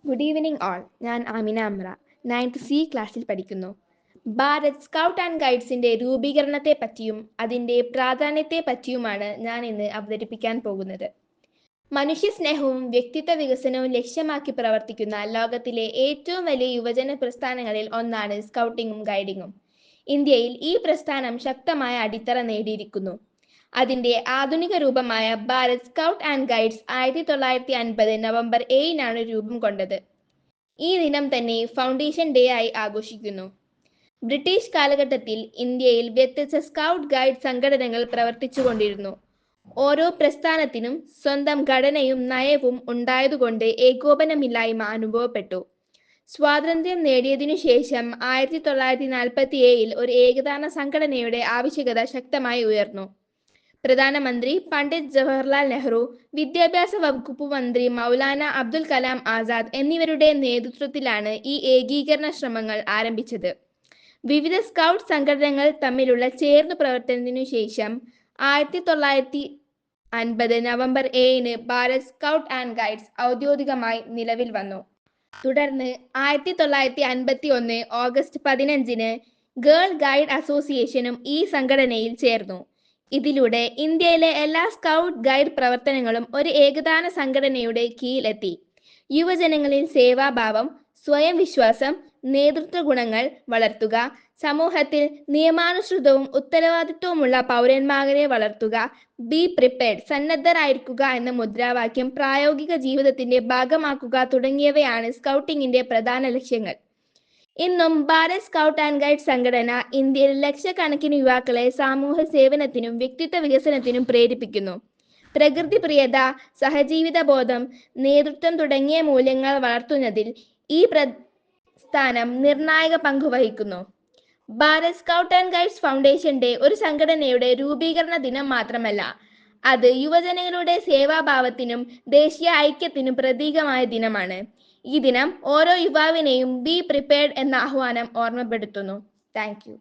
Good evening all. ഞാൻ ആമിന അമ്ര, 9th C ക്ലാസ്സിൽ പഠിക്കുന്നു. ഭാരത് സ്കൗട്ട് ആൻഡ് ഗൈഡ്സിന്റെ രൂപീകരണത്തെ പറ്റിയും അതിന്റെ പ്രാധാന്യത്തെ പറ്റിയുമാണ് ഞാൻ ഇന്ന് അവതരിപ്പിക്കാൻ പോകുന്നത്. മനുഷ്യ സ്നേഹവും വ്യക്തിത്വ വികസനവും ലക്ഷ്യമാക്കി പ്രവർത്തിക്കുന്ന ലോകത്തിലെ ഏറ്റവും വലിയ യുവജന പ്രസ്ഥാനങ്ങളിൽ ഒന്നാണ് സ്കൗട്ടിങ്ങും ഗൈഡിങ്ങും. ഇന്ത്യയിൽ ഈ പ്രസ്ഥാനം ശക്തമായ അടിത്തറ നേടിയിരിക്കുന്നു. അതിന്റെ ആധുനിക രൂപമായ Bharat scout and guides 1950 November 7 രൂപം കൊണ്ടത്. ഈ ദിനം തന്നെ ഫൗണ്ടേഷൻ ഡേ ആയി ആഘോഷിക്കുന്നു. ബ്രിട്ടീഷ് കാലഘട്ടത്തിൽ ഇന്ത്യയിൽ വ്യത്യസ്ത സ്കൗട്ട് ഗൈഡ് സംഘടനകൾ പ്രവർത്തിച്ചുകൊണ്ടിരുന്നു. ഓരോ പ്രസ്ഥാനത്തിനും സ്വന്തം ഘടനയും നയവും ഉണ്ടായതുകൊണ്ട് ഏകോപനമില്ലായ്മ അനുഭവപ്പെട്ടു. സ്വാതന്ത്ര്യം നേടിയതിനു ശേഷം 1947 ഒരു ഏകതാന സംഘടനയുടെ ആവശ്യകത ശക്തമായി ഉയർന്നു. പ്രധാനമന്ത്രി പണ്ഡിറ്റ് ജവഹർലാൽ നെഹ്റു, വിദ്യാഭ്യാസ വകുപ്പ് മന്ത്രി മൗലാന അബ്ദുൽ കലാം ആസാദ് എന്നിവരുടെ നേതൃത്വത്തിലാണ് ഈ ഏകീകരണ ശ്രമങ്ങൾ ആരംഭിച്ചത്. വിവിധ സ്കൗട്ട് സംഘടനകൾ തമ്മിലുള്ള ചേർന്നു പ്രവർത്തനത്തിനു ശേഷം 1950 November 7 Bharat scout and guides ഔദ്യോഗികമായി നിലവിൽ വന്നു. തുടർന്ന് 1951 ഓഗസ്റ്റ് 15 ഗേൾ ഗൈഡ് അസോസിയേഷനും ഈ സംഘടനയിൽ ചേർന്നു. ഇതിലൂടെ ഇന്ത്യയിലെ എല്ലാ സ്കൗട്ട് ഗൈഡ് പ്രവർത്തനങ്ങളും ഒരു ഏകതാന സംഘടനയുടെ കീഴിലെത്തി. യുവജനങ്ങളിൽ സേവാഭാവം, സ്വയം വിശ്വാസം, നേതൃത്വ ഗുണങ്ങൾ വളർത്തുക, സമൂഹത്തിൽ നിയമാനുസൃതവും ഉത്തരവാദിത്വമുള്ള പൗരന്മാരെ വളർത്തുക, ബി പ്രിപ്പയർഡ് സന്നദ്ധരായിരിക്കുക എന്ന മുദ്രാവാക്യം പ്രായോഗിക ജീവിതത്തിന്റെ ഭാഗമാക്കുക തുടങ്ങിയവയാണ് സ്കൗട്ടിങ്ങിന്റെ പ്രധാന ലക്ഷ്യങ്ങൾ. ഇന്നും ഭാരത് സ്കൗട്ട് ആൻഡ് ഗൈഡ് സംഘടന ഇന്ത്യയിൽ ലക്ഷക്കണക്കിന് യുവാക്കളെ സാമൂഹ്യ സേവനത്തിനും വ്യക്തിത്വ വികസനത്തിനും പ്രേരിപ്പിക്കുന്നു. പ്രകൃതി പ്രിയത, സഹജീവിത ബോധം, നേതൃത്വം തുടങ്ങിയ മൂല്യങ്ങൾ വളർത്തുന്നതിൽ ഈ പ്രസ്ഥാനം നിർണായക പങ്കുവഹിക്കുന്നു. Bharat scout and guides foundation day ഒരു സംഘടനയുടെ രൂപീകരണ ദിനം മാത്രമല്ല, അത് യുവജനങ്ങളുടെ സേവാഭാവത്തിനും ദേശീയ ഐക്യത്തിനും പ്രതീകമായ ദിനമാണ്. ഈ ദിനം ഓരോ യുവാവിനെയും ബി പ്രിപ്പയർഡ് എന്ന ആഹ്വാനം ഓർമ്മപ്പെടുത്തുന്നു. Thank you.